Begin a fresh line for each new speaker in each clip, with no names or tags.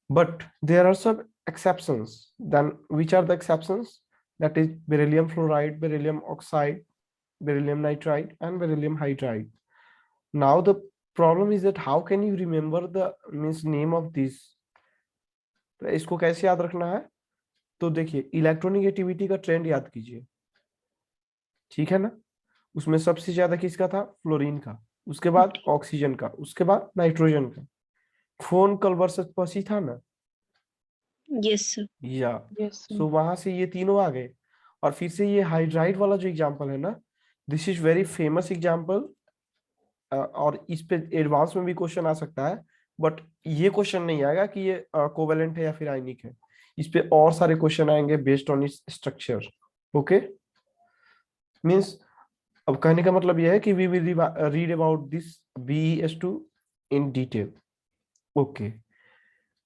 But there are some exceptions. Then which are the exceptions? That is beryllium fluoride, beryllium oxide, beryllium nitride, and beryllium hydride. Now the problem is that how can you remember the means name of these? तो इसको कैसे याद रखना है? तो देखिए electronegativity का trend याद कीजिए, ठीक है ना? उसमें सबसे ज्यादा किसका था? फ्लोरीन का, उसके बाद ऑक्सीजन का, उसके बाद नाइट्रोजन का। फोन कल वर्सेस पसी था ना?
Yes sir.
या
Yes, sir.
सो वहां से ये तीनों आ गए। और फिर से ये हाइड्राइड वाला जो एग्जांपल है ना, this is very famous example. और इस पे एडवांस में भी क्वेश्चन आ सकता है, बट ये क्वेश्चन नहीं आएगा कि ये कोवेलेंट है या फिर आयनिक है। इस पे और सारे क्वेश्चन आएंगे based on its structure. Okay, means अब कहने का मतलब यह है कि we will read about this BeS2 in detail. Okay,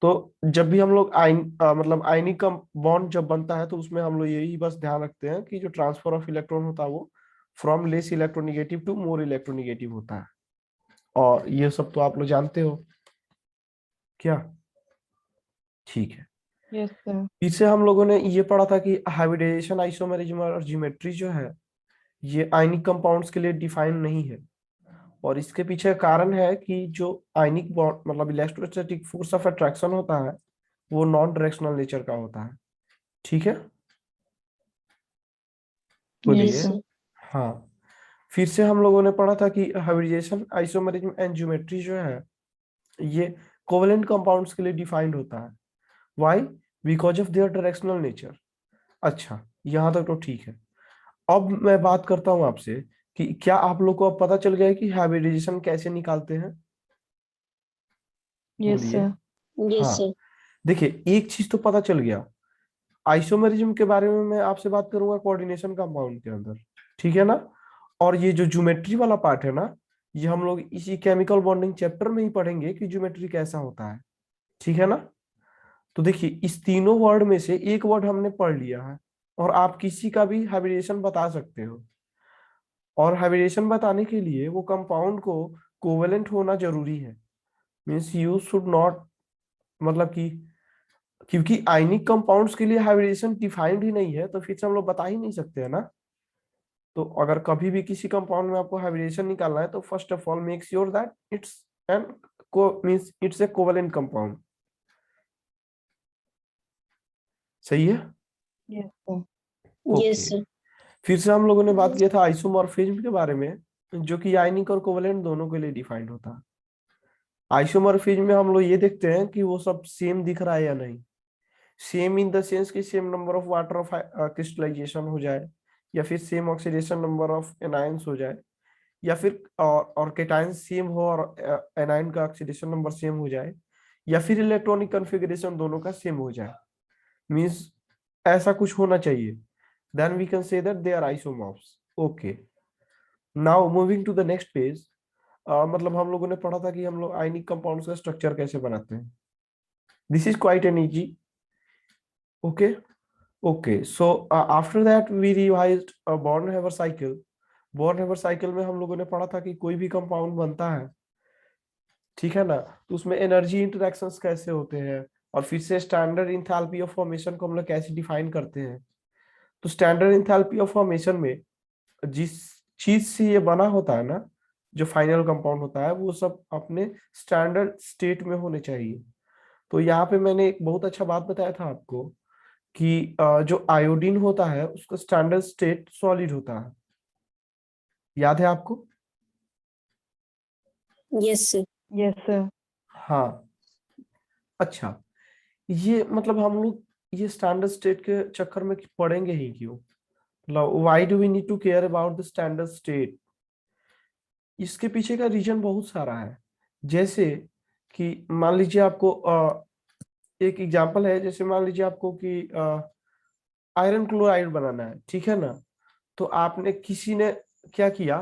तो जब भी हम लोग मतलब आयनिक का बॉन्ड जब बनता है तो उसमें हम लोग यही बस ध्यान रखते हैं कि जो ट्रांसफर ऑफ इलेक्ट्रॉन होता है वो from less electronegative to more electronegative होता है। और ये सब तो आप लोग जानते हो क्या? ठीक है।
Yes, sir.
इससे हम लोगों ने ये पढ़ा था कि हाइब्रिडाइजेशन, आइसोमेरिज्म और ज्योमेट्री जो है ये आयनिक कंपाउंड्स के लिए डिफाइन नहीं है। और इसके पीछे कारण है कि जो आयनिक बॉन्ड मतलब इलेक्ट्रोस्टैटिक फोर्स ऑफ अट्रैक्शन होता है वो नॉन डायरेक्शनल नेचर का होता है। ठीक है, बोलिए।
Yes, sir.
हाँ, फिर से हम लोगों ने पढ़ा था कि हाइब्रिडाइजेशन, आइसोमेरिज्म एंड ज्योमेट्री जो है ये कोवेलेंट कंपाउंड्स के लिए डिफाइंड होता है। Why? Because of their directional nature. अच्छा, यहाँ तक तो ठीक है। अब मैं बात करता हूँ आपसे कि क्या आप लोग को अब पता चल गया है कि हाइब्रिडाइजेशन कैसे निकालते हैं?
Yes,
बोलिए।
sir.
यस
हाँ,
सर।
देखिए एक चीज तो पता चल गया। आइसोमेरिज्म के बारे में मैं आपसे बात करूंगा कोऑर्डिनेशन कंपाउंड के अंदर, ठीक है ना? और ये जो ज्योमेट्री वाला पार्ट है ना, ये हम लोग इसी केमिकल बॉन्डिंग चैप्टर में ही पढ़ेंगे कि ज्योमेट्री कैसा होता है, ठीक है ना? तो देखिए इस तीनों वर्ड में से एक वर्ड हमने पढ़ लिया है और आप किसी का भी हाइब्रिडेशन बता सकते हो। और हाइब्रिडेशन बताने के लिए वो कंपाउंड को कोवेलेंट होना जरूरी है। मीन्स यू शुड नॉट मतलब कि क्योंकि आयनिक कंपाउंड्स के लिए हाइब्रिडेशन डिफाइंड ही नहीं है तो फिर से हम लोग बता ही नहीं सकते हैं ना। तो अगर कभी भी किसी कंपाउंड में आपको हाइब्रिडेशन निकालना है तो first of all make sure that it's an means it's a covalent compound. सही है?
Yes, sir.
Yes
okay,
sir.
फिर से हम लोगों ने बात किया था आइसोमॉर्फिज्म के बारे में, जो कि आयनिक और कोवेलेंट दोनों के लिए डिफाइंड होता है। आइसोमॉर्फिज्म में हम लोग ये देखते हैं कि वो सब सेम दिख रहा है या नहीं। सेम इन द सेंस कि same number of water of crystallization हो जाए, या फिर same oxidation number of anions हो जाए, या फिर और केटायन सेम हो और एनायन का ऑक्सीडेशन नंबर सेम हो जाए, या फिर इलेक्ट्रॉनिक कॉन्फ़िगरेशन दोनों का सेम हो जाए। मींस ऐसा कुछ होना चाहिए, then we can say that they are isomorphs. Okay, now moving to the next page. मतलब हम लोगों ने पढ़ा था कि हम लोग आयनिक कंपाउंड्स का स्ट्रक्चर कैसे बनाते हैं। This is quite an easy. Okay, okay, so after that we revised a Born-Haber cycle। Born-Haber cycle में हम लोगों ने पढ़ा था कि कोई भी कंपाउंड बनता है, ठीक है ना, तो उसमें एनर्जी इंटरेक्शंस कैसे होते हैं, और फिर से स्टैंडर्ड इंथैल्पी ऑफ फॉर्मेशन को हम लोग कैसे डिफाइन करते हैं। तो स्टैंडर्ड इंथैल्पी ऑफ फॉर्मेशन में जिस चीज से ये बना होता है ना, जो फाइनल कंपाउंड होता है वो सब अपने स्टैंडर्ड स्टेट में होने चाहिए। तो यहाँ पे मैंने एक बहुत अच्छा बात बताया था आपको कि जो आयोडीन होता है उसका स्टैंडर्ड स्टेट सॉलिड होता है। याद है आपको?
Yes sir.
Yes, sir.
हाँ, अच्छा, ये मतलब हम लोग ये स्टैंडर्ड स्टेट के चक्कर में पड़ेंगे ही क्यों? मतलब why do we need to care about the standard state? इसके पीछे का रीजन बहुत सारा है। जैसे कि मान लीजिए आपको एक एग्जांपल है, जैसे मान लीजिए आपको कि आयरन क्लोराइड बनाना है, ठीक है ना? तो आपने किसी ने क्या किया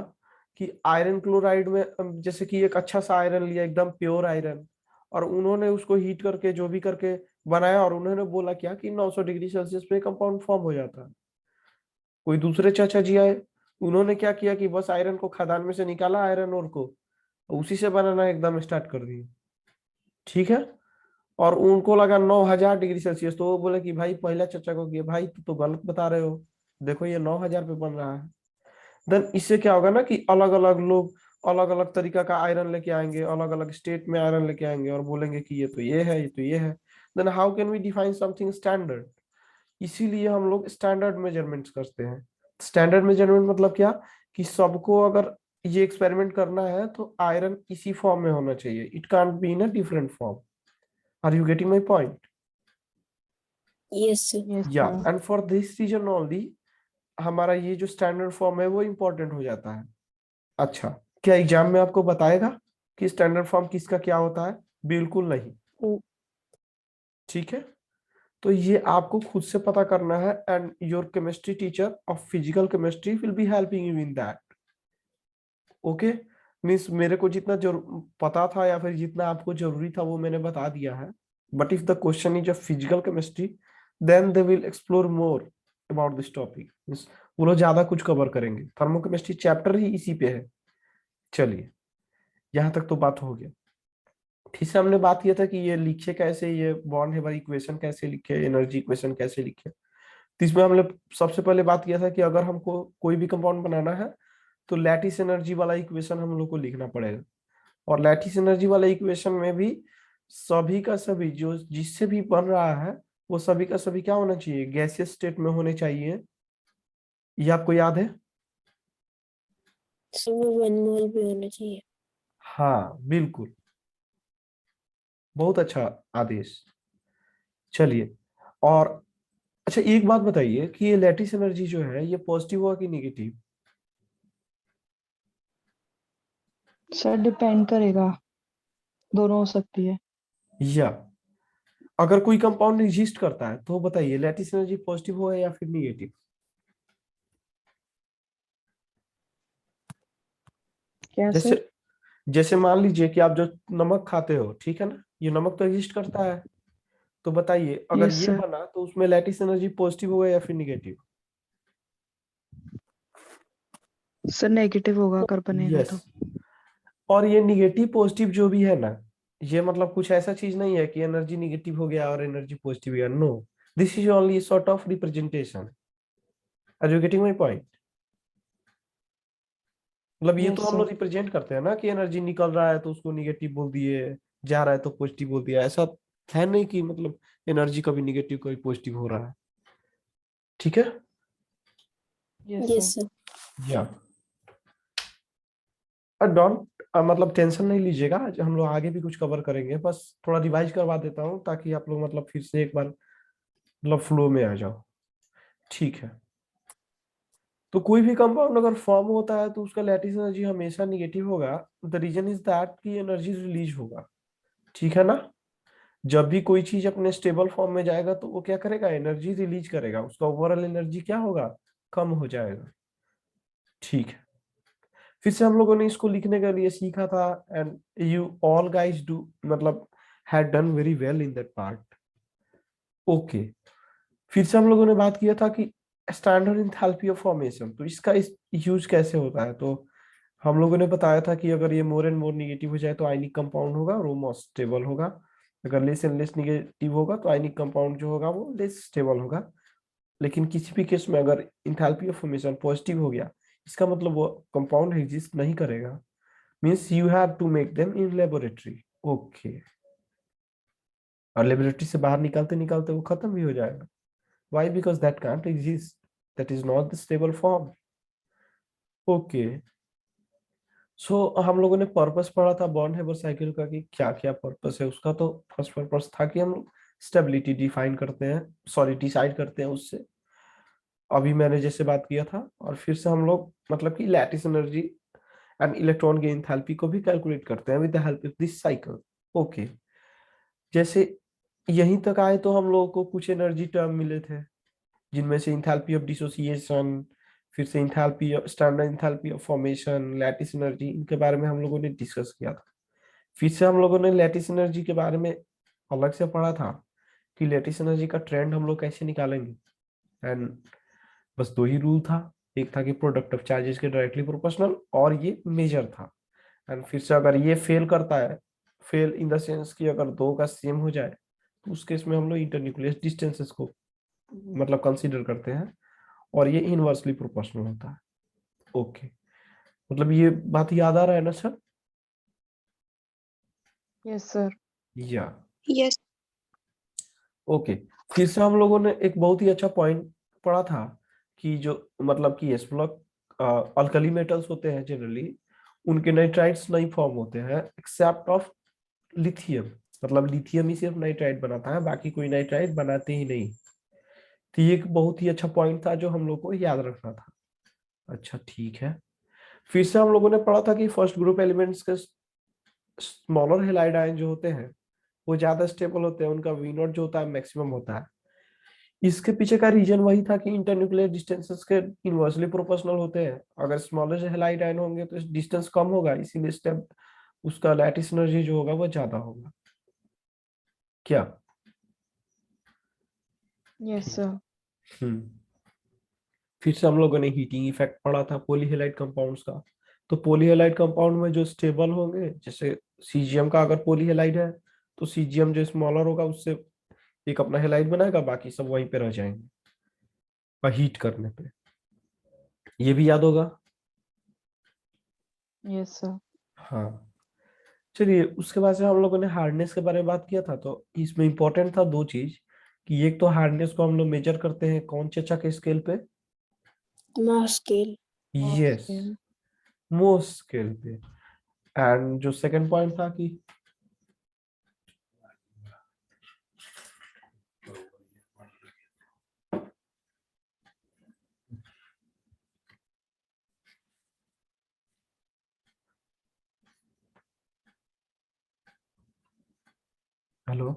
कि आयरन क्लोराइड में जैसे कि एक अच्छा सा आयरन लिया, एकदम प्योर आयरन, और उन्होंने उसको हीट करके जो भी करके बनाया, और उन्होंने बोला क्या कि 900 डिग्री सेल्सियस पे कंपाउंड फॉर्म हो जाता है। कोई दूसरे चाचा जी आए, उन्होंने क्या किया कि बस आयरन को खदान में से निकाला, आयरन ओर को उसी से बनाना एकदम स्टार्ट कर दिए, ठीक है? और उनको लगा 9000 डिग्री सेल्सियस, तो वो बोले कि भाई पहला चर्चा को किया, भाई तू तो गलत बता रहे हो, देखो ये 9000 पे बन रहा है। देन इससे क्या होगा ना कि अलग अलग लोग अलग अलग तरीका का आयरन लेके आएंगे, अलग अलग स्टेट में आयरन लेके आएंगे और बोलेंगे कि ये तो ये है, ये तो ये है। Then how can we define something standard? इसीलिए हम लोग स्टैंडर्ड मेजरमेंट्स करते हैं। स्टैंडर्ड मेजरमेंट मतलब क्या, कि सबको अगर ये एक्सपेरिमेंट करना है तो आयरन इसी फॉर्म में होना चाहिए, it can't be in a different form. Are you getting my point?
Yes, sir.
Yes,
yeah
sir.
And for this reason only हमारा ये जो स्टैंडर्ड फॉर्म है वो इंपॉर्टेंट हो जाता है। अच्छा, क्या एग्जाम में आपको बताएगा कि स्टैंडर्ड फॉर्म किसका क्या होता है? बिल्कुल नहीं।
Mm.
ठीक है, तो ये आपको खुद से पता करना है, and your chemistry teacher of physical chemistry will be helping you in that. Okay, means मेरे को जितना पता था या फिर जितना आपको जरूरी था वो मैंने बता दिया है। But if the question is of physical chemistry then they will explore more about this topic, means वो लोग ज्यादा कुछ कवर करेंगे। थर्मोकेमिस्ट्री चैप्टर ही इसी पे है। चलिए, यहाँ तक तो बात हो गया। फिर से हमने बात किया था कि ये लिखे कैसे, ये बॉन्ड हेबर इक्वेशन कैसे लिखे, एनर्जी इक्वेशन कैसे लिखे। तो इसमें हमने सबसे पहले बात किया था कि अगर हमको कोई भी कंपाउंड बनाना है तो लैटिस एनर्जी वाला इक्वेशन हम लोग को लिखना पड़ेगा। और लैटिस एनर्जी वाला इक्वेशन में भी सभी का सभी जो जिससे भी बन रहा है वो सभी का सभी क्या होना चाहिए, गैसियस स्टेट में होने चाहिए। ये आपको याद है?
So वो 1 मोल भी होना चाहिए।
हाँ बिल्कुल, बहुत अच्छा आदेश। चलिए, और अच्छा एक बात बताइए कि ये लैटिस एनर्जी जो है ये पॉजिटिव हुआ कि निगेटिव?
सर डिपेंड करेगा, दोनों हो सकती है।
या अगर कोई कंपाउंड एग्जिस्ट करता है तो बताइए लैटिस एनर्जी पॉजिटिव हुआ या फिर निगेटिव?
क्या
जैसे
सर?
जैसे मान लीजिए कि आप जो नमक खाते हो, ठीक है ना, ये नमक तो एग्जिस्ट करता है, तो बताइए अगर
यस
ये
सर।
बना तो उसमें लैटिस एनर्जी पॉजिटिव होगा या फिर निगेटिव?
सर नेगेटिव होगा अगर बनेगा
यस।
तो।
और ये निगेटिव पॉजिटिव जो भी है ना, ये मतलब कुछ ऐसा चीज नहीं है कि एनर्जी निगेटिव हो गया और एनर्जी पॉजिटिव गया, no. This is only sort of representation. Are you getting my point? मतलब ये तो
यस
हम
सर।
लोग रिप्रेजेंट करते हैं ना कि एनर्जी निकल रहा है तो उसको निगेटिव बोल दिए, जा रहा है तो पॉजिटिव बोल दिया। ऐसा है नहीं कि मतलब एनर्जी कभी निगेटिव कभी पॉजिटिव हो रहा है। ठीक है।
Yes
Yes,
sir.
sir.
या डोंट मतलब टेंशन नहीं लीजिएगा, आज हम लोग आगे भी कुछ कवर करेंगे, बस थोड़ा रिवाइज करवा देता हूँ ताकि आप लोग मतलब फिर से एक बार मतलब फ्लो में आ जाओ। ठीक है, तो कोई भी कंपाउंड अगर फॉर्म होता है तो उसका लैटिस एनर्जी हमेशा निगेटिव होगा। द रीजन इज दैट कि एनर्जी रिलीज होगा। ठीक है ना, जब भी कोई चीज अपने स्टेबल फॉर्म में जाएगा तो वो क्या करेगा, एनर्जी रिलीज करेगा, उसका ओवरऑल एनर्जी क्या होगा, कम हो जाएगा। ठीक है, फिर से हम लोगों ने इसको लिखने के लिए सीखा था, and you all guys do मतलब had done very well in that part. Okay, फिर से हम लोगों ने बात किया था कि स्टैंडर्ड इंथैल्पी ऑफ फॉर्मेशन, तो इसका यूज कैसे होता है। तो हम लोगों ने बताया था कि अगर ये मोर एंड मोर निगेटिव हो जाए तो आयनिक कंपाउंड होगा और वो मोर स्टेबल होगा। अगर लेस एंड लेस निगेटिव होगा तो आयनिक कंपाउंड जो होगा वो लेस स्टेबल होगा। लेकिन किसी भी केस में अगर इंथैल्पी ऑफ फॉर्मेशन पॉजिटिव हो गया, इसका मतलब वो कंपाउंड एग्जिस्ट नहीं करेगा। Means you have to make them in laboratory. Okay, और लेबोरेटरी से बाहर निकालते निकालते वो खत्म भी हो जाएगा। Why? Because that can't exist. That is not the stable form. Okay. हम लोगों ने पर्पस पढ़ा था बॉन्ड हेबर साइकिल का कि क्या क्या पर्पस है उसका। तो फर्स्ट पर्पस था कि हम लोग स्टेबिलिटी डिफाइन करते हैं, सॉरी डिसाइड करते हैं उससे। अभी मैंने जैसे बात किया था, और फिर से हम लोग मतलब कि लैटिस एनर्जी एंड इलेक्ट्रॉन की एंथैल्पी को भी कैलकुलेट करते हैं with the help of this cycle. Okay, जैसे यहीं तक आए तो हम लोगों को कुछ एनर्जी टर्म मिले थे, जिनमें से इंथैल्पी ऑफ डिसोसिएशन, फिर से enthalpy of standard enthalpy of formation, lattice energy, इनके बारे में हम लोगों ने डिस्कस किया था। फिर से हम लोगों ने लैटिस एनर्जी के बारे में अलग से पढ़ा था कि लैटिस एनर्जी का ट्रेंड हम लोग कैसे निकालेंगे। एंड बस दो ही रूल था, एक था कि प्रोडक्ट ऑफ चार्जेस के डायरेक्टली प्रोपोर्शनल, और ये मेजर था। एंड फिर से अगर ये फेल करता है, फेल इन द सेंस कि अगर दो का सेम हो जाए तो उस केस में हम लोग इंटरन्यूक्लियस डिस्टेंसेस को मतलब कंसीडर करते हैं और ये इनवर्सली प्रोपोर्शनल होता है। ओके, मतलब ये बात याद आ रहा है ना सर?
Yes sir.
या
यस।
ओके, फिर से हम लोगों ने एक बहुत ही अच्छा पॉइंट पढ़ा था कि जो मतलब कि एस ब्लॉक अल्कली मेटल्स होते हैं जनरली, उनके नाइट्राइड्स नहीं फॉर्म होते हैं एक्सेप्ट ऑफ लिथियम। मतलब लिथियम ही सिर्फ नाइट्राइड बनाता है, बाकी कोई नाइट्राइड बनाते ही नहीं। तो ये एक बहुत ही अच्छा पॉइंट था जो हम लोग को याद रखना था। अच्छा ठीक है, फिर से हम लोगों ने पढ़ा था कि फर्स्ट ग्रुप एलिमेंट्स के स्मॉलर हेलाइड आयन जो होते हैं वो ज्यादा स्टेबल होते हैं, उनका वी नॉट जो होता है मैक्सिमम होता है। इसके पीछे का रीजन वही था कि इंटरन्यूक्लियर डिस्टेंसेस के इनवर्सली प्रोपोर्शनल होते हैं। अगर स्मॉलेस्ट हेलाइड आयन होंगे तो डिस्टेंस कम होगा, इसीलिए स्टेप उसका लैटिस एनर्जी जो होगा वो ज्यादा होगा। क्या?
Yes sir.
हम्म फिर से हम लोगों ने हीटिंग इफेक्ट पढ़ा था पॉलीहेलाइड कंपाउंड्स का। तो पॉलीहेलाइड कंपाउंड में जो स्टेबल होंगे, जैसे सीजियम का अगर पॉलीहेलाइड है तो सीजियम जो स्मॉलर होगा उससे एक अपना हेलाइड बनाएगा, बाकी सब वहीं पे रह जाएंगे और हीट करने पे। ये भी याद होगा।
Yes sir.
हाँ, चलिए उसके बाद से हम लोगों ने हार्डनेस के बारे में बात किया था। तो इसमें इंपॉर्टेंट था दो चीज, कि एक तो हार्डनेस को हम लोग मेजर करते हैं कौन चचा के स्केल पे?
Mass scale.
Yes, Mohs scale पे। एंड जो सेकंड पॉइंट था कि हेलो,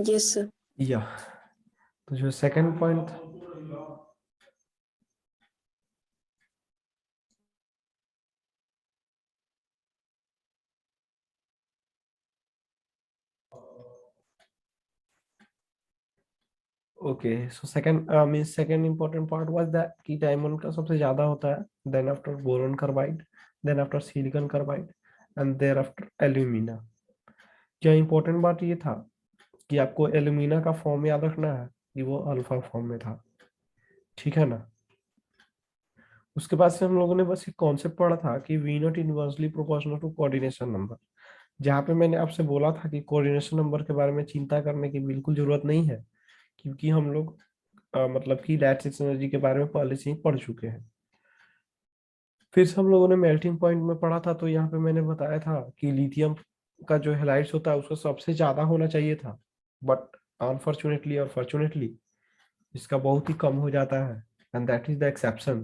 यस सर।
या तो जो second point, okay so second means second important part was that कि डायमंड का सबसे ज्यादा होता है, then after boron carbide, then after silicon carbide and there after alumina. क्या इंपॉर्टेंट बात ये था कि आपको एल्यूमिना का फॉर्म याद रखना है कि वो अल्फा फॉर्म में था, ठीक है ना? उसके बाद से हम लोगों ने बस एक कॉन्सेप्ट पढ़ा था कि we not inversely proportional to coordination number, जहाँ पे मैंने आपसे बोला था कि कोऑर्डिनेशन नंबर के बारे में चिंता करने की बिल्कुल जरूरत नहीं है, क्योंकि हम लोग मतलब कि लैटिस एनर्जी के बारे में पहले से ही पढ़ चुके हैं। फिर से हम लोगों ने मेल्टिंग पॉइंट में पढ़ा था, तो यहाँ पे मैंने बताया था कि लिथियम का जो हेलाइड्स होता है उसका सबसे ज्यादा होना चाहिए था, बट अनफॉर्चुनेटली और फॉर्चुनेटली इसका बहुत ही कम हो जाता है, and that is the exception.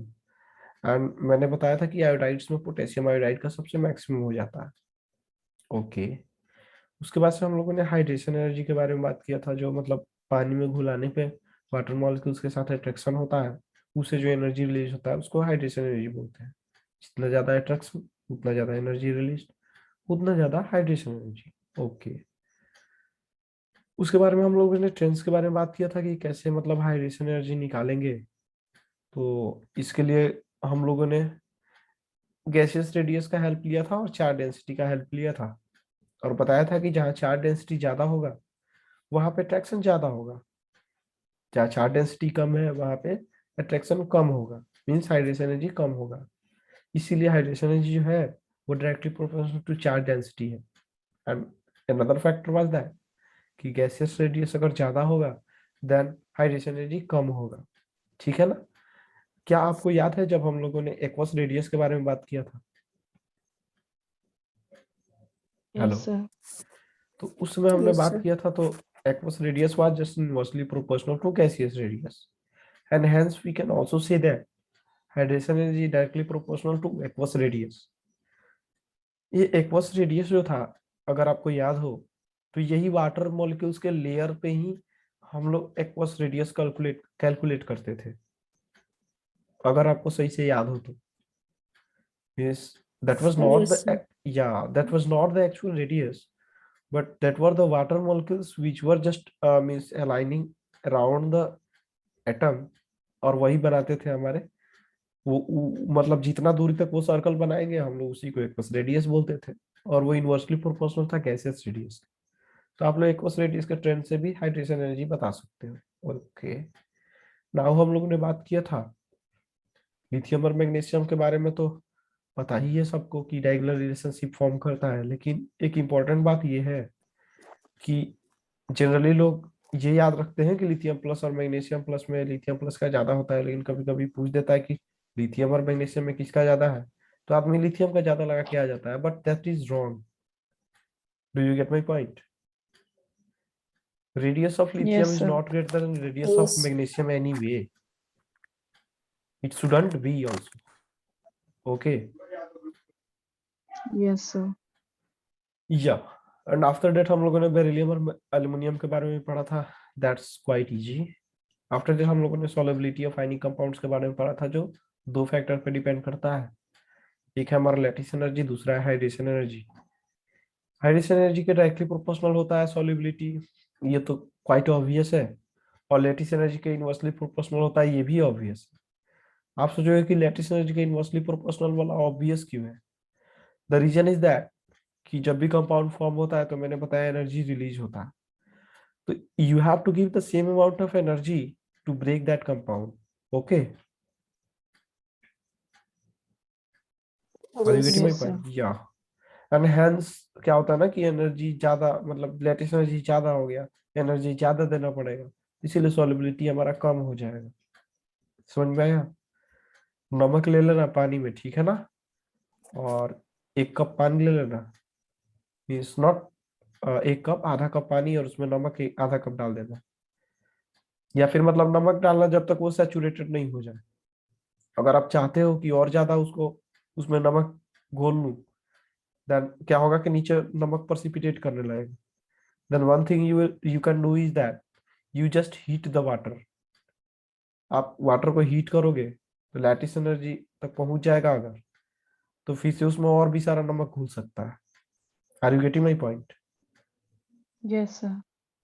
And मैंने बताया था कि आयोडाइड्स में पोटेशियम आयोडाइड का सबसे मैक्सिमम हो जाता है। ओके, उसके बाद से हम लोगों ने हाइड्रेशन एनर्जी के बारे में बात किया था, जो मतलब पानी में घुलाने पे वाटर मॉलिक्यूल्स के साथ अट्रैक्शन होता है, उससे जो एनर्जी रिलीज होता है उसको हाइड्रेशन एनर्जी बोलते हैं। जितना ज्यादा अट्रैक्शन उतना ज्यादा एनर्जी रिलीज, उतना ज्यादा हाइड्रेशन एनर्जी। ओके, उसके बारे में हम लोगों ने ट्रेंड्स के बारे में बात किया था कि कैसे मतलब हाइड्रेशन एनर्जी निकालेंगे। तो इसके लिए हम लोगों ने गैसियस रेडियस का हेल्प लिया था और चार्ज डेंसिटी का हेल्प लिया था, और बताया था कि जहाँ चार्ज डेंसिटी ज्यादा होगा वहां पे अट्रैक्शन ज्यादा होगा, जहाँ चार्ज डेंसिटी कम है वहां पे अट्रैक्शन कम होगा, मीन्स हाइड्रेशन एनर्जी कम होगा। इसीलिए हाइड्रेशन एनर्जी जो है वो directly proportional to charge density है। And another factor was that कि गैसियस रेडियस अगर ज्यादा होगा देन हाइड्रेशन एनर्जी कम होगा, ठीक है ना? क्या आपको याद है जब हम लोगों ने एक्वस रेडियस के बारे में बात किया था? Hello,
yes sir.
तो उस समय हमने
यस
बात
सर।
किया था, तो aqueous radius was just inversely proportional to gaseous radius, and hence we can also say that hydration energy is directly proportional to aqueous radius. ये aqueous radius जो था, अगर आपको याद हो, तो यही वाटर मॉलिक्यूल्स के लेयर पे ही हम लोग aqueous radius कैलकुलेट कैलकुलेट करते थे, अगर आपको सही से याद हो तो। yes, that was not
yes sir.
the, yeah, that was not the actual radius, but that were the water molecules which were just means aligning around the atom, और वही बनाते थे हमारे मतलब जितना दूरी तक वो सर्कल बनाएंगे हम लोग उसी को एक्वस रेडियस बोलते थे, और वो इनवर्सली प्रोपोर्शनल था गैसियस रेडियस। तो आप लोग एक्वस रेडियस के ट्रेंड से भी हाइड्रेशन एनर्जी बता सकते हो। ओके, नाउ हम लोगों ने बात किया था लिथियम और मैग्नीशियम के बारे में, तो पता ही है सबको कि डायगोनल रिलेशनशिप फॉर्म करता है। लेकिन एक इम्पॉर्टेंट बात ये है कि जनरली लोग ये याद रखते हैं कि लिथियम प्लस और मैग्नीशियम प्लस में लिथियम प्लस का ज्यादा होता है, लेकिन कभी कभी पूछ देता है कि लिथियम और मैग्नीशियम में किसका ज्यादा है, तो आदमी लिथियम का ज्यादा लगा के आ जाता है, but that is wrong. Do you get my point? Radius of lithium
Yes,
is
sir.
not greater than radius of
Yes.
magnesium anyway. It shouldn't be also. Okay.
Yes, sir.
Yeah. And after that हम लोगों ने beryllium और aluminium के बारे में पढ़ा था. That's quite easy. After that हम लोगों ने solubility of ionic compounds के बारे में पढ़ा था, जो दो फैक्टर पे डिपेंड करता है. एक है हमारा लैटिस एनर्जी, दूसरा है हाइड्रेशन एनर्जी. हाइड्रेशन एनर्जी के डायरेक्टली प्रोपोर्शनल होता है सॉल्युबिलिटी, ये तो क्वाइट ऑब्वियस है. और लैटिस एनर्जी के इनवर्सली प्रोपोर्शनल होता है, ये भी ऑब्वियस है. आप सोचोगे कि लैटिस एनर्जी के इनवर्सली प्रोपोर्शनल वाला ऑब्वियस क्यों है? द रीजन इज दैट कि जब भी कंपाउंड फॉर्म होता है तो मैंने बताया एनर्जी रिलीज होता है, तो you have to give the same amount of energy to break that compound. Okay, are you
Yes.
Getting my
Yes, sir.
Point? Yeah. And hence क्या होता है ना कि एनर्जी ज्यादा, मतलब लैटिस एनर्जी ज्यादा हो गया, एनर्जी ज्यादा देना पड़ेगा, इसीलिए सॉल्युबिलिटी हमारा कम हो जाएगा. समझ में आया? नमक ले लेना पानी में, ठीक है ना, और एक कप पानी ले लेना, मीन्स नॉट एक कप, आधा कप पानी और उसमें नमक आधा कप डाल देना. या फिर मतलब नमक डालना जब तक वो सैचुरेटेड नहीं हो जाए. अगर आप चाहते हो कि और ज्यादा उसको उसमें नमक घोल लूं, देन क्या होगा कि नीचे नमक प्रेसिपिटेट करने लगेगा. Then one thing you can do is that you just heat the water. आप वाटर को हीट करोगे तो लैटिस एनर्जी तक पहुंच जाएगा, अगर तो फिर से उसमें और भी सारा नमक घुल सकता है. Are you getting my point?
Yes, sir.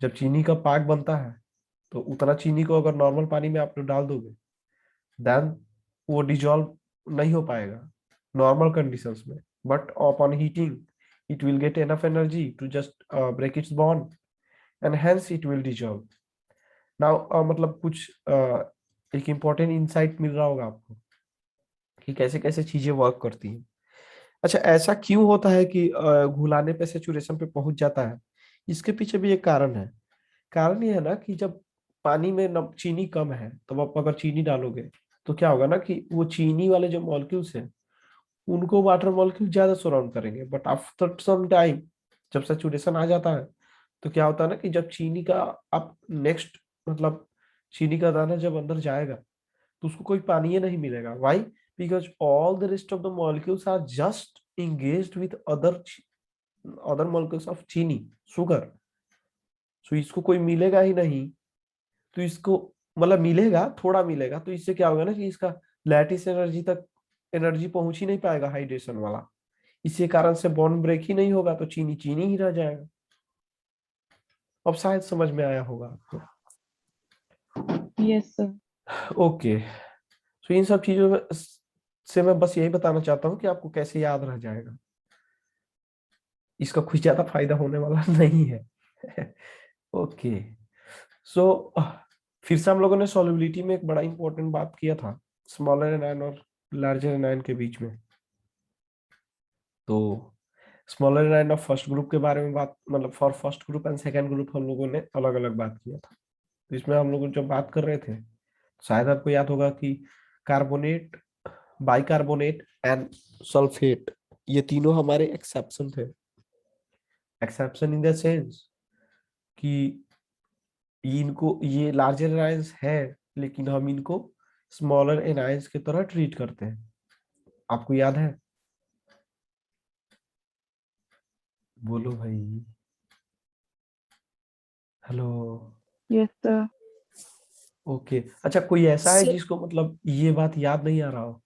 जब चीनी का पाक बनता है तो उतना चीनी को अगर नॉर्मल पानी में आप लोग डाल दोगे, देन वो डिजॉल्व नहीं हो पाएगा नॉर्मल कंडीशंस में, but upon heating it will get enough energy to just break its bond and hence it will dissolve. Now मतलब कुछ एक इम्पोर्टेंट इंसाइट मिल रहा होगा आपको कि कैसे कैसे चीजें वर्क करती हैं. अच्छा, ऐसा क्यों होता है कि घुलाने पे सैचुरेशन पे पहुंच जाता है? इसके पीछे भी एक कारण है. कारण ये है ना कि जब पानी में चीनी कम है, तो आप अगर चीनी डालोगे तो क्या होगा ना कि वो चीनी वाले जो मॉलिक्यूल्स हैं उनको वाटर मॉलिक्यूल ज्यादा सराउंड करेंगे, बट आफ्टर सम टाइम जब सैचुरेशन आ जाता है तो क्या होता है ना कि जब चीनी का आप नेक्स्ट, मतलब चीनी का दाना जब अंदर जाएगा तो उसको कोई पानी ही नहीं मिलेगा. Why? Because all the rest of the molecules are just engaged with other molecules of चीनी, सुगर. सो इसको कोई मिलेगा ही नहीं, तो इसको मतलब मिलेगा, थोड़ा मिलेगा, तो इससे क्या होगा ना कि इसका लैटिस एनर्जी तक एनर्जी पहुंच ही नहीं पाएगा हाइड्रेशन वाला. इसी कारण से बॉन्ड ब्रेक ही नहीं होगा, तो चीनी चीनी ही रह जाएगा. अब शायद समझ में आया होगा आपको.
Yes, sir.
ओके, सो इन सब चीजों में से मैं बस यही बताना चाहता हूँ कि आपको कैसे याद रह जाएगा, इसका कुछ ज्यादा फायदा होने वाला नहीं है. ओके, सो फिर से हम लोगों ने सॉल्युबिलिटी में एक बड़ा इंपॉर्टेंट बात किया था स्मॉलर एनायन और लार्जर एनायन के बीच में. तो smaller anion of first group के बारे में बात, मतलब for first group and second group हम लोगों ने अलग अलग बात किया था. तो इसमें हम लोग जब बात कर रहे थे, शायद आपको याद होगा कि कार्बोनेट, बाइकार्बोनेट एंड सल्फेट, ये तीनों हमारे एक्सेप्शन थे. एक्सेप्शन इन द सेंस कि इनको, ये लार्जर एनायंस है लेकिन हम इनको स्मॉलर एनायंस की तरह ट्रीट करते हैं. आपको याद है? बोलो भाई, हेलो.
Yes, sir.
ओके, अच्छा कोई ऐसा है
सर
जिसको मतलब ये बात याद नहीं आ रहा हो?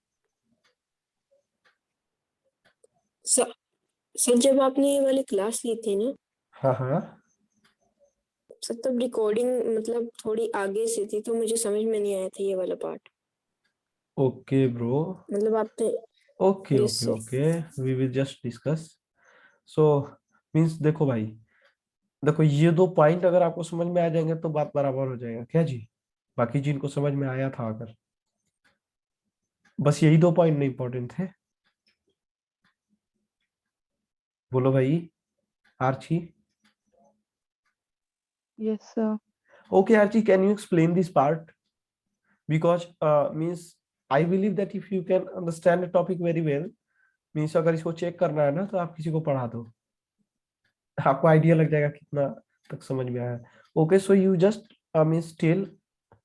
सर सर, जब आपने ये वाली क्लास ली थी ना,
हाँ हाँ.
सर तब रिकॉर्डिंग मतलब थोड़ी आगे से थी, तो मुझे समझ में नहीं आया था ये वाला पार्ट.
Okay bro.
मतलब आपने.
Okay
yes
okay
sir.
Okay, we will just discuss. So means देखो भाई, देखो ये 2 पॉइंट अगर आपको समझ में आ जाएंगे तो बात बराबर हो जाएगा क्या जी। बाकी जिनको समझ में आया था अगर, बस यही 2 पॉइंट नहीं इंपॉर्टेंट थे। बोलो भाई Archie.
Yes, sir.
Okay, Archie, can you explain this part? Because means I believe that if you can understand the topic very well, means अगर इसको चेक करना है ना तो आप किसी को पढ़ा दो, आपको आइडिया लग जाएगा कितना तक समझ में आया। Okay, so you just means tell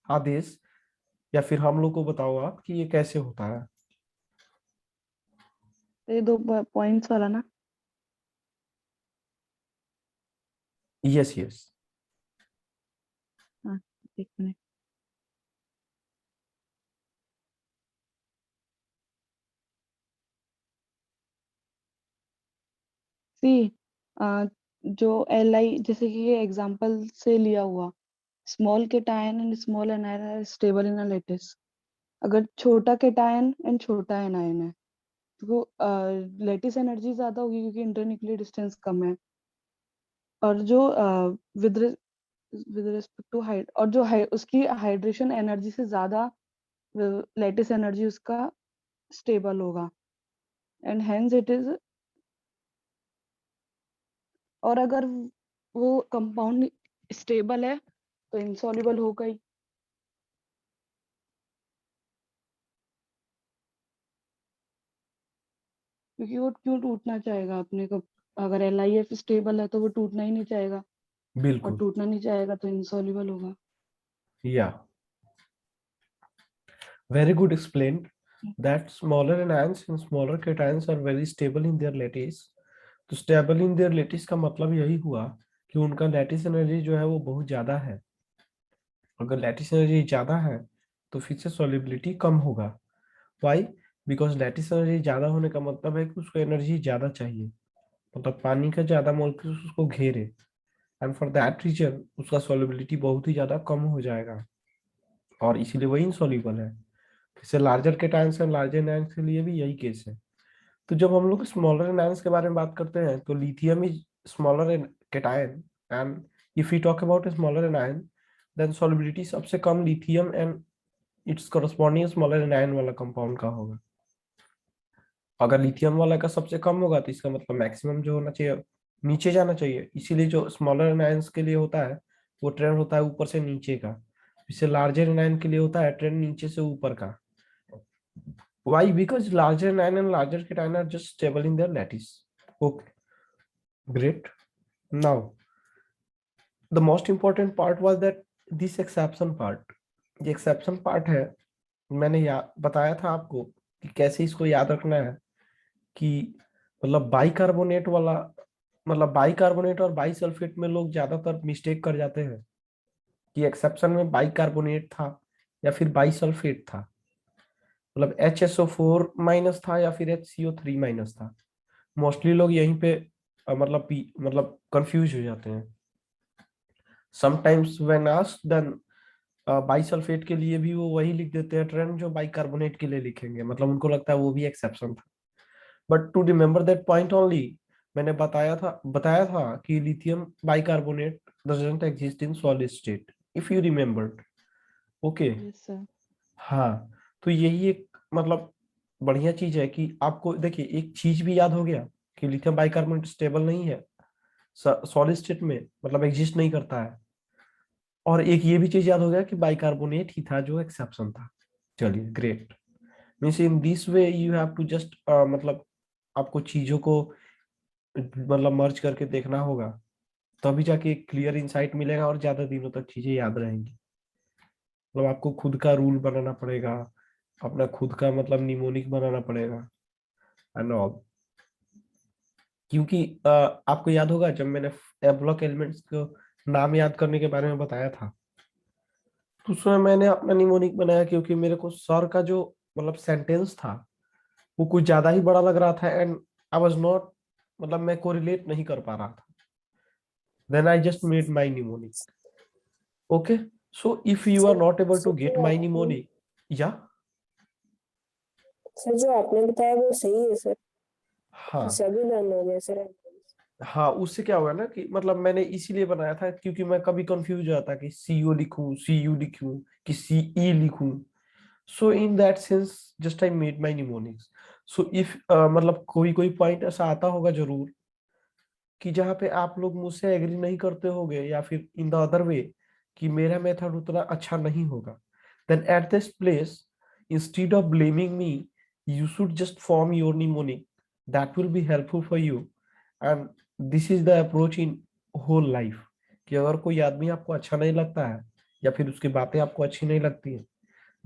Aadesh, या फिर हम लोग को बताओ आप कि ये कैसे होता है।
तो ये 2 पॉइंट्स वाला ना।
Yes yes.
हाँ, एक मिनट। सी जो Li, जैसे कि ये एग्जांपल से लिया हुआ, small cation and small anion are stable in a lattice. अगर छोटा केटायन एंड छोटा एनायन है तो लैटिस एनर्जी ज्यादा होगी क्योंकि इंटरन्यूक्लियर डिस्टेंस कम है। और जो विद रिस्पेक्ट टू हाइट, और जो उसकी हाइड्रेशन एनर्जी से ज्यादा लैटिस एनर्जी उसका स्टेबल होगा, एंड हेंस इट इज। और अगर वो कंपाउंड स्टेबल है तो इंसॉल्युबल होगा ही, क्योंकि वो क्यों टूटना चाहेगा अपने को। अगर LIF स्टेबल है तो वो टूटना ही नहीं चाहेगा, और
बिल्कुल।
टूटना नहीं चाहेगा तो इंसॉल्युबल होगा।
या very good explained that smaller anions and smaller cations are very stable in their lattice। तो स्टेबल इन देयर लैटिस का मतलब यही हुआ कि उनका लैटिस एनर्जी जो है वो बहुत ज्यादा है। अगर लैटिस एनर्जी ज्यादा है तो फिर से सॉल्युबिलिटी कम होगा। व्हाई? बिकॉज लैटिस एनर्जी ज्यादा होने का मतलब है कि उसको एनर्जी ज्यादा चाहिए, मतलब पानी का ज्यादा मॉलिक्यूल्स उसको घेरे, एंड फॉर दैट रीजन उसका सॉल्युबिलिटी बहुत ही ज्यादा कम हो जाएगा, और इसीलिए वही इनसॉल्युबल है। जैसे larger cations and larger anions के लिए भी यही केस है। तो जब हम लोग स्मॉलर एनायंस के बारे में बात करते हैं तो lithium is smaller cation, and if we talk about smaller anion then solubility सबसे कम lithium and its corresponding smaller anion वाला कंपाउंड का होगा। अगर लिथियम वाला का सबसे कम होगा तो इसका मतलब मैक्सिमम जो होना चाहिए नीचे जाना चाहिए, इसीलिए जो स्मॉलर एनायंस के लिए होता है वो ट्रेंड होता है ऊपर से नीचे का, इससे लार्जर एनायन के लिए होता है ट्रेंड नीचे से ऊपर का। Why? Because larger anion and larger cation are just stable in their lattice. Okay, great. Now, the most important part was that this exception part. ये exception part है, मैंने बताया था आपको कि कैसे इसको याद रखना है कि मतलब बाइकार्बोनेट वाला, मतलब बाइकार्बोनेट और बाइसल्फेट में लोग ज्यादातर मिस्टेक कर जाते हैं कि एक्सेप्शन में बाइकार्बोनेट था या फिर बाइसल्फेट था, मतलब HSO4 माइनस था या फिर HCO3 माइनस था। मोस्टली लोग यहीं पे मतलब कंफ्यूज हो जाते हैं। Sometimes when asked then bisulphate के लिए भी वो वही लिख देते हैं ट्रेंड जो बाइकार्बोनेट के लिए लिखेंगे, मतलब उनको लगता है वो भी एक्सेप्शन था। But to remember that point only, मैंने बताया था कि lithium bicarbonate doesn't exist in solid state, if you remembered. Okay.
Yes sir.
हाँ, तो यही एक मतलब बढ़िया चीज है कि आपको देखिए एक चीज भी याद हो गया कि लिथियम बाइकार्बोनेट स्टेबल नहीं है सॉलिड स्टेट में, मतलब एग्जिस्ट नहीं करता है, और एक ये भी चीज याद हो गया कि बाइकार्बोनेट ही था जो एक्सेप्शन था। चलिए great. Means in this way you have to just मतलब आपको चीजों को मतलब मर्ज करके देखना होगा, तभी जाके एक क्लियर इंसाइट मिलेगा और ज्यादा दिनों तक चीजें याद रहेंगी। मतलब आपको खुद का रूल बनाना पड़ेगा, अपना खुद का मतलब निमोनिक बनाना पड़ेगा एंड ऑल। क्योंकि आपको याद होगा जब मैंने ब्लॉक एलिमेंट्स को नाम याद करने के बारे में बताया था तो उसमें मैंने अपना निमोनिक बनाया क्योंकि मेरे को सर का जो मतलब सेंटेंस था वो कुछ ज्यादा ही बड़ा लग रहा था, एंड आई वाज नॉट मतलब मैं कोरिलेट नहीं कर पा रहा था। Then I just made my mnemonic. Okay, so if you are
sir
not able to
sir
get
जो
माय
आपने
निमोनिक, या
सर जो आपने बताया वो सही है सर।
हाँ
सभी डन हो गया सर।
हाँ, उससे क्या होगा ना कि मतलब मैंने इसीलिए बनाया था क्योंकि मैं कभी कंफ्यूज हो जाता कि CO लिखूं, CU लिखूं कि CE लिखूं। So in that sense just I made my mnemonics. So if मतलब कोई कोई पॉइंट ऐसा आता होगा जरूर कि जहाँ पे आप लोग मुझसे एग्री नहीं करते होगे, या फिर इन द अदर वे कि मेरा मेथड उतना अच्छा नहीं होगा, then at this place instead of blaming me you should just form your mnemonic, that will be helpful for you. And this is the approach in whole life कि अगर कोई आदमी आपको अच्छा नहीं लगता है या फिर उसकी बातें आपको अच्छी नहीं लगती है,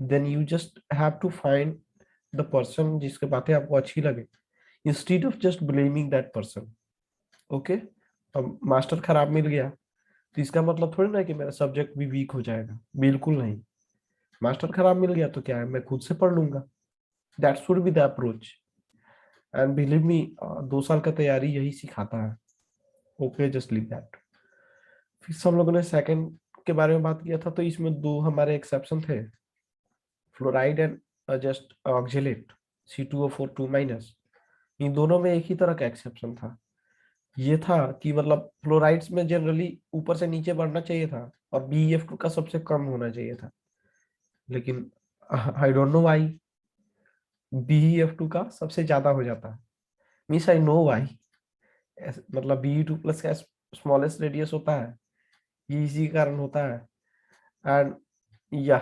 then you just have to find the person जिसकी बातें आपको अच्छी लगे, instead of just blaming that person. Okay, अब मास्टर खराब मिल गया तो इसका मतलब थोड़ी ना है कि मेरा सब्जेक्ट भी वीक हो जाएगा, बिल्कुल नहीं। मास्टर खराब मिल गया तो क्या है, मैं खुद से पढ़ लूंगा। That should be the approach. And believe me, 2 साल का तैयारी यही सिखाता है। Okay, just leave that. फिर सब लोगों ने सेकंड के बारे में बात किया था, तो इसमें 2 हमारे एक्सेप्शन थे, fluoride and just oxalate, C2O4 2-। इन दोनों में एक ही तरह का एक्सेप्शन था। ये था कि मतलब फ्लोराइड्स में जनरली ऊपर से नीचे बढ़ना चाहिए था और BeF2 का सबसे कम होना चाहिए था, लेकिन I don't know why BeF2 का सबसे ज्यादा हो जाता है। मीन्स आई नो व्हाई, मतलब Be2+ का स्मॉलेस्ट रेडियस होता है, ये इसी के कारण होता है। एंड या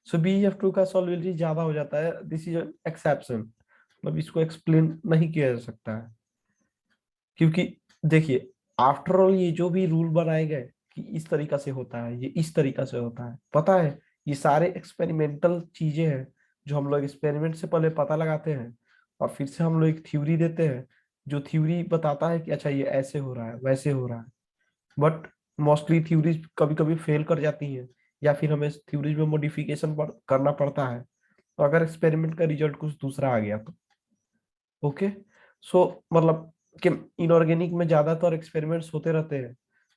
सो BeF2 का सॉल्युबिलिटी ज्यादा हो जाता है, दिस इज एक्सेप्शन। मतलब इसको एक्सप्लेन नहीं किया जा सकता है, क्योंकि देखिए आफ्टर ऑल ये जो भी रूल बनाए गए कि इस तरीका से होता है, ये इस तरीका से होता है, पता है ये सारे एक्सपेरिमेंटल चीजें हैं जो हम लोग एक्सपेरिमेंट से पहले पता लगाते हैं और फिर से हम लोग एक थ्योरी देते हैं जो थ्योरी बताता है कि अच्छा ये ऐसे हो रहा है, वैसे हो रहा है। बट मोस्टली थ्योरीज कभी कभी फेल कर जाती हैं या फिर हमें थ्योरीज में मॉडिफिकेशन करना पड़ता है, तो अगर एक्सपेरिमेंट का रिजल्ट कुछ दूसरा आ गया तो। ओके, सो मतलब कि इनऑर्गेनिक में ज्यादातर एक्सपेरिमेंट्स होते रहते हैं,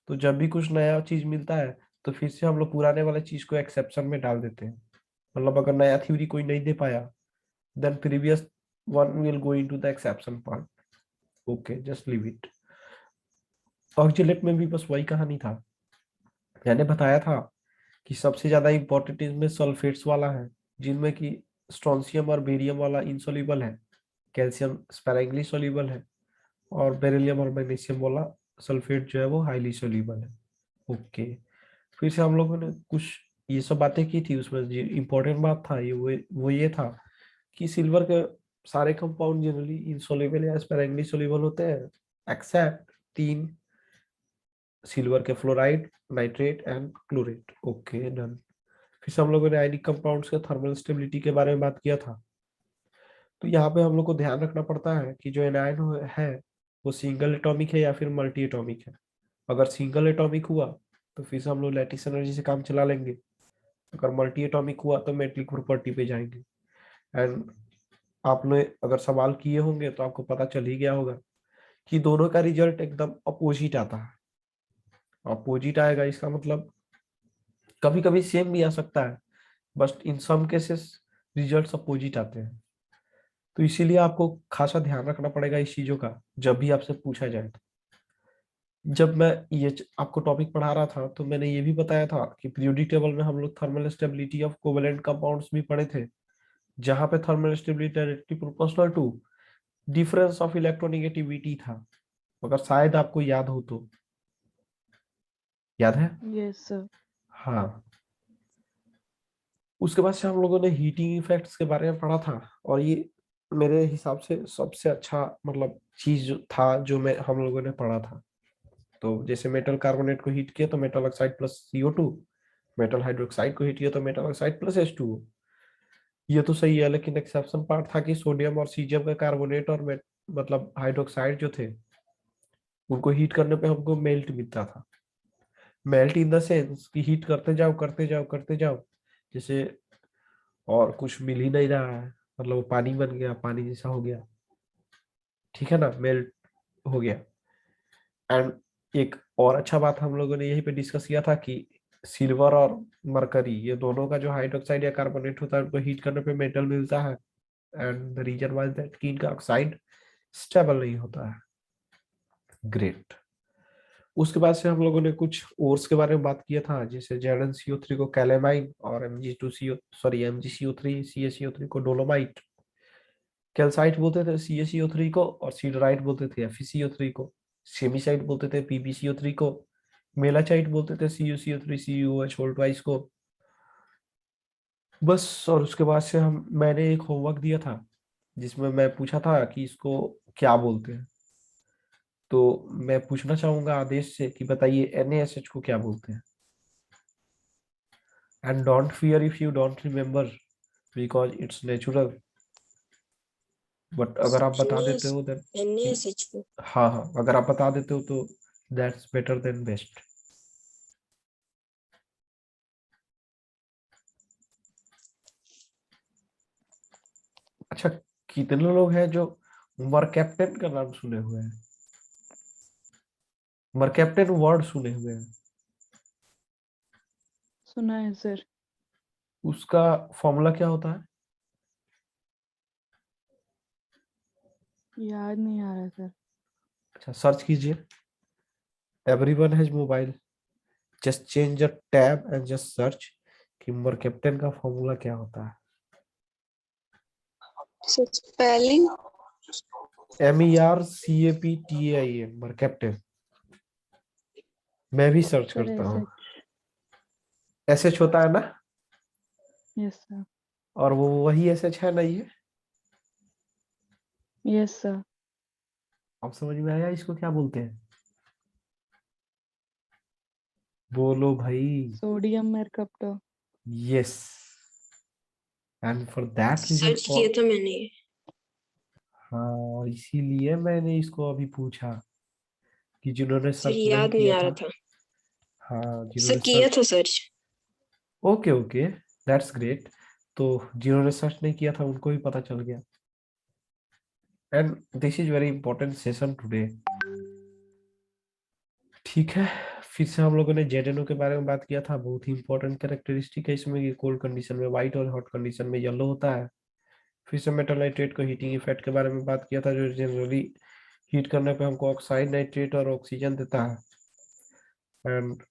तो जब भी कुछ नया चीज मिलता है तो फिर से हम लोग पुराने वाले चीज को एक्सेप्शन में डाल देते हैं। मतलब अगर नया थ्योरी कोई नहीं दे पाया, then previous one will go into the exception part. Okay, just leave it. Oxalate में भी बस वही कहानी था। मैंने बताया था कि सबसे ज्यादा इंपॉर्टेंट इसमें सल्फेट्स वाला है, जिनमें कि स्ट्रोंशियम और बेरियम वाला इनसोल्यूबल है, कैल्शियम स्पैरेंगली सोल्यूबल है, और बेरिलियम और मैग्नीशियम वाला सल्फेट जो है वो हाईली सोल्यूबल है। ओके, फिर से हम लोगों ने कुछ ये सब बातें की थी, उसमें जो इम्पोर्टेंट बात था ये वो ये था कि सिल्वर के सारे कंपाउंड जनरली इनसोल्यूबल या स्पैरेंगली सोल्यूबल होते हैं, एक्सेप्ट 3, सिल्वर के fluoride, nitrate and chlorate. Okay, done. फिर से हम लोगों ने आयनिक कंपाउंड्स के थर्मल स्टेबिलिटी के बारे में बात किया था। तो यहाँ पे हम लोग को ध्यान रखना पड़ता है कि जो एनायन है वो सिंगल एटॉमिक है या फिर मल्टी एटॉमिक है। अगर सिंगल एटॉमिक हुआ तो फिर से हम लोग लैटिस एनर्जी से काम चला लेंगे, अगर मल्टी एटॉमिक हुआ तो मेटलिक प्रॉपर्टी पे जाएंगे। एंड आपने अगर सवाल किए होंगे तो आपको पता चल ही गया होगा कि दोनों का रिजल्ट एकदम अपोजिट आता है। अपोजिट आएगा इसका मतलब कभी कभी सेम भी आ सकता है, but in some cases result opposite आते हैं। तो इसीलिए आपको खासा ध्यान रखना पड़ेगा इस चीजों का जब भी आपसे पूछा जाए। जब मैं ये आपको टॉपिक पढ़ा रहा था तो मैंने ये भी बताया था कि पीरियोडिक टेबल में हम लोग thermal stability of covalent compounds भी पढ़े थे, जहां पे thermal stability directly proportional to difference of electronegativity था। अगर शायद आपको याद हो तो, याद है?
Yes sir.
हाँ, उसके बाद से हम लोगों ने हीटिंग इफेक्ट्स के बारे में पढ़ा था, और ये मेरे हिसाब से सबसे अच्छा मतलब चीज जो था जो मैं हम लोगों ने पढ़ा था। तो जैसे मेटल कार्बोनेट को हीट किया तो metal oxide plus CO2, metal hydroxide को हीट किया तो मेटल ऑक्साइड प्लस H2O। ये तो सही है, लेकिन एक्सेप्शन पार्ट था कि सोडियम और सीजियम का कार्बोनेट और मतलब हाइड्रोक्साइड जो थे उनको हीट करने पे हमको मेल्ट मिलता था। मेल्ट इन द सेंस कि हीट करते जाओ करते जाओ करते जाओ, जैसे और कुछ मिल ही नहीं रहा है, मतलब वो पानी बन गया, पानी जैसा हो गया, ठीक है ना, मेल्ट हो गया। एंड एक और अच्छा बात हम लोगों ने यहीं पे डिस्कस किया था कि सिल्वर और मरकरी ये दोनों का जो हाइड्रोक्साइड या कार्बोनेट होता है उनको हीट करने पे मेटल मिलता है, and the reason was that कि इनका ऑक्साइड स्टेबल नहीं होता है। ग्रेट। उसके बाद से हम लोगों ने कुछ ओर्स के बारे में बात किया था, जैसे ZnCO3 को कैलेमाइन और MgCO3 CaCO3 को डोलोमाइट। कैल्साइट बोलते थे CaCO3 को, और सीडराइट बोलते थे FeCO3 को। सेमीसाइट बोलते थे PbCO3 को। मेलाचाइट बोलते थे CuCO3 CuOH को। बस, और उसके बाद से मैंने एक होमवर्क दिया था जिसमें मैं पूछा था कि इसको क्या बोलते हैं। तो मैं पूछना चाहूंगा आदेश से कि बताइए NaSH को क्या बोलते हैं। And don't fear if you don't remember, because it's natural. But अगर आप बता देते हो देन,
NaSH को
हाँ हाँ, अगर आप बता देते हो तो दैट्स बेटर देन बेस्ट। अच्छा, कितने लोग हैं जो मरकैप्टन का नाम सुने हुए हैं? मरकैप्टन वर्ड सुने हुए हैं?
सुना है सर।
उसका फॉर्मूला क्या होता है?
याद नहीं आ रहा सर।
अच्छा, सर्च कीजिए। Everyone has mobile, just change the tab and just search कि मरकैप्टन का फॉर्मूला क्या होता है।
Spelling
MERCAPTAIN, mercaptan. मैं भी सर्च
सर
करता हूँ।
SH।
SH होता है ना?
Yes sir.
और वो वही SH है ना ये?
Yes sir.
अब समझ में आया इसको क्या बोलते हैं? बोलो भाई।
Sodium mercapto.
Yes, and for that reason,
search किया था मैंने।
हाँ इसीलिए मैंने इसको अभी पूछा कि जिन्होंने
सर
सर्च नहीं
याद नहीं
किया
आ रहा
था।
था।
हाँ,
सर
जिन्होंने
किया
सर्च,
था search.
Okay okay, that's great. तो जिन्होंने सर्च नहीं किया था उनको भी पता चल गया। And this is very important session today. ठीक है, फिर से हम लोगों ने ZNO के बारे में बात किया था। बहुत ही इंपॉर्टेंट कैरेक्टरिस्टिक है इसमें कि कोल्ड कंडीशन में व्हाइट और हॉट कंडीशन में येलो होता है। फिर से मेटल नाइट्रेट को हीटिंग इफेक्ट के बारे में बात किया था, जो जनरली हीट करने पे हमको ऑक्साइड नाइट्रेट और ऑक्सीजन देता है। एंड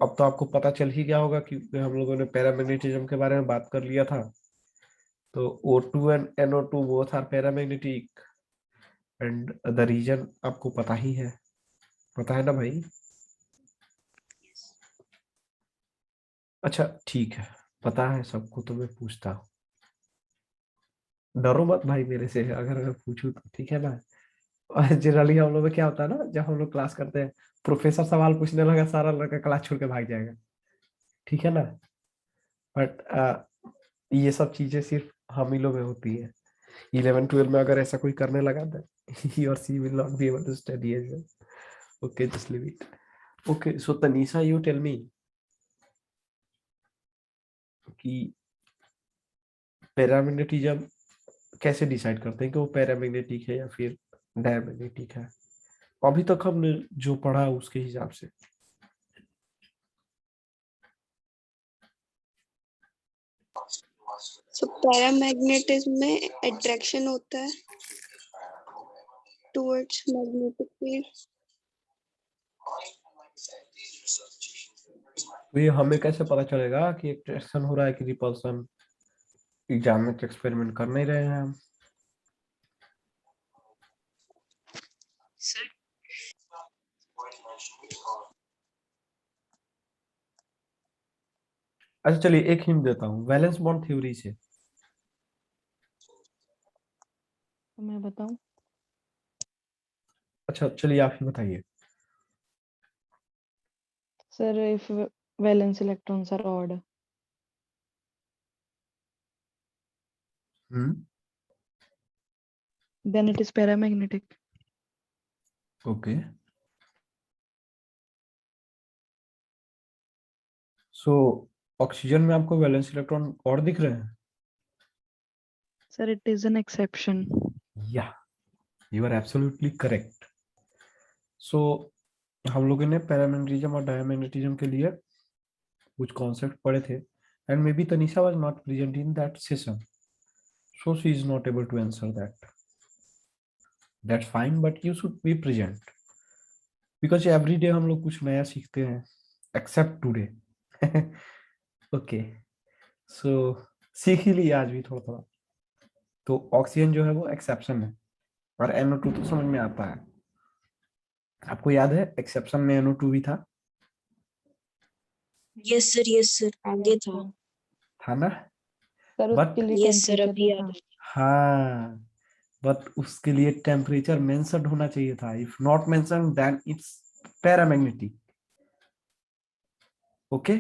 अब तो आपको पता चल ही गया होगा कि हम लोगों ने पैरामैग्नेटिज्म के बारे में बात कर लिया था। तो O2 and NO2 both are paramagnetic, and the reason आपको पता ही है, पता है ना भाई? अच्छा ठीक है, पता है सबको तो मैं पूछता हूँ। डरो मत भाई मेरे से, अगर मैं पूछूं तो, ठीक है ना? और जनरली हम लोग में क्या होता है ना, जब हम लोग क्लास करते हैं, प्रोफेसर सवाल पूछने लगा, सारा लड़का क्लास छोड़ के भाग जाएगा, ठीक है ना? बट ये सब चीजें सिर्फ हम ही लोग में होती है। 11 12 में अगर ऐसा कोई करने लगा था, he or she will not be able to study as well. Okay, just leave it. Okay, so Tanisha, you tell me कि पैरामैग्नेटिज्म कैसे डिसाइड करते हैं कि वो पैरामैग्नेटिक है या फिर डायमैग्नेटिक है? अभी तक हमने जो पढ़ा उसके हिसाब से।
So पैरामैग्नेटिज्म में अट्रैक्शन होता है टुवर्ड्स मैग्नेटिक फील्ड।
तो ये हमें कैसे पता चलेगा कि अट्रैक्शन हो रहा है कि रिपल्सन? एग्जाम में तो एक्सपेरिमेंट कर नहीं रहे हैं हम।
सर
अच्छा चलिए, एक हिंट देता हूँ वैलेंस बॉन्ड थ्योरी से।
तो मैं बताऊं?
अच्छा चलिए, आप ही बताइए।
Sir if valence electrons are odd, then it is paramagnetic.
Okay, so oxygen में आपको वैलेंस इलेक्ट्रॉन और दिख रहे हैं?
Sir, it is an exception.
या, यू आर एब्सोल्युटली करेक्ट। सो हम लोगों ने पैरामैग्नेटिज्म और डायमैग्नेटिज्म के लिए कुछ कॉन्सेप्ट पढ़े थे, and may be Tanisha was not present in that session, so she is not able to answer that. That's fine, but you should be present. Because every day हम लोग कुछ नया सीखते हैं एक्सेप्ट टुडे। ओके, सो सीख ही लिया आज भी थोड़ा थोड़ा। तो ऑक्सीजन जो है वो एक्सेप्शन है और NO2 तो समझ में आता है। आपको याद है एक्सेप्शन में NO2 भी था
यस सर आगे था
ना?
सर
बट
उसके लिए
यस सर
टेम्परेचर
अभी
भी
याद
था।
है।
हाँ, बट उसके लिए टेम्परेचर मेंशन्ड होना चाहिए था। If not mentioned then it's paramagnetic. Okay.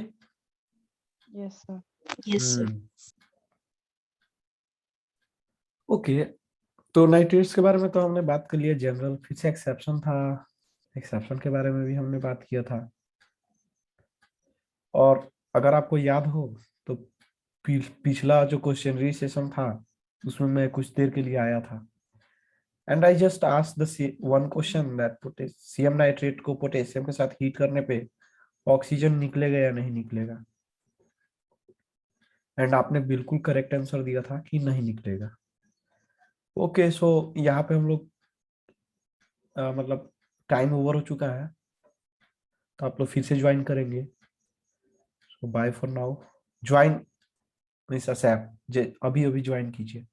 Yes sir.
Yes sir.
Okay, तो नाइट्रेट्स के बारे में तो हमने बात कर लिया जनरल। फिर से एक्सेप्शन था, एक्सेप्शन के बारे में भी हमने बात किया था। और अगर आपको याद हो तो पिछला जो क्वेश्चनरी सेशन था उसमें मैं कुछ देर के लिए आया था and I just asked the one question that potassium nitrate को पोटेशियम के साथ हीट करने पे ऑक्सीजन निकलेगा या नहीं निकलेगा, एंड आपने बिल्कुल करेक्ट आंसर दिया था कि नहीं निकलेगा। ओके, सो यहाँ पे हम लोग मतलब टाइम ओवर हो चुका है, तो आप लोग फिर से ज्वाइन करेंगे। So bye for now. Join miss ASAP, अभी अभी ज्वाइन कीजिए।